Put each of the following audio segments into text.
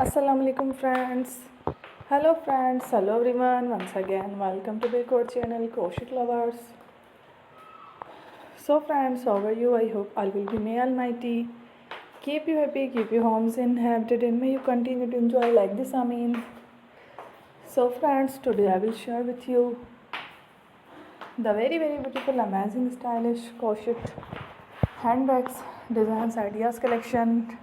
Assalamu alaikum friends. Hello everyone. Once again, welcome to the channel Crochet Lovers. So friends, how are you? I hope all will be may Almighty keep you happy, keep your homes inhabited, and may you continue to enjoy like this. Amin. So friends, today I will share with you the very beautiful, amazing, stylish crochet handbags, designs, ideas collection.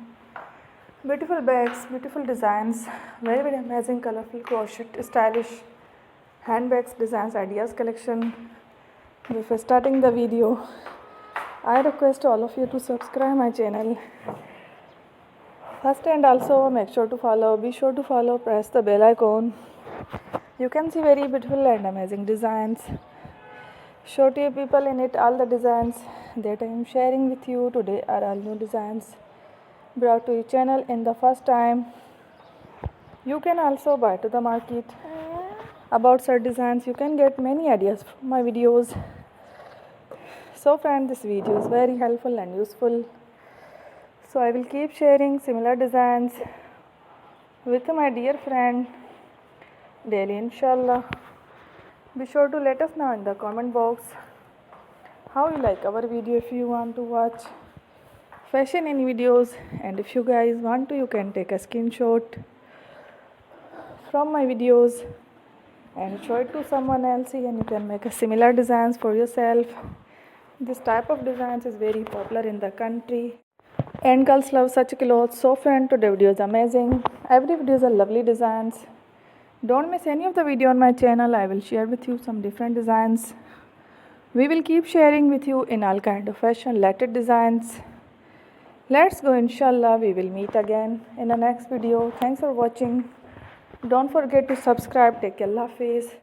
Beautiful bags, beautiful designs, very amazing, colorful crochet, stylish handbags, designs, ideas collection. Before starting the video, I request all of you to subscribe my channel first, and also make sure to follow. Be sure to follow. Press the bell icon. You can see very beautiful and amazing designs. Show to you people in it all the designs that I am sharing with you today are all new designs brought to your channel in the first time. You can also buy to the market about such designs. You can get many ideas from my videos. So friend, this video is very helpful and useful. So I will keep sharing similar designs with my dear friend daily, inshallah. Be sure to let us know in the comment box how you like our video. If you want to watch fashion in videos, and if you guys want to, you can take a screenshot from my videos and show it to someone else, and you can make a similar designs for yourself. This type of designs is very popular in the country and girls love such clothes. So friend, today video is amazing. Every video is a lovely designs. Don't miss any of the video on my channel. I will share with you some different designs. We will keep sharing with you in all kind of fashion related designs. Let's go, inshallah. We will meet again in the next video. Thanks for watching. Don't forget to subscribe. Take care. Allah Hafiz.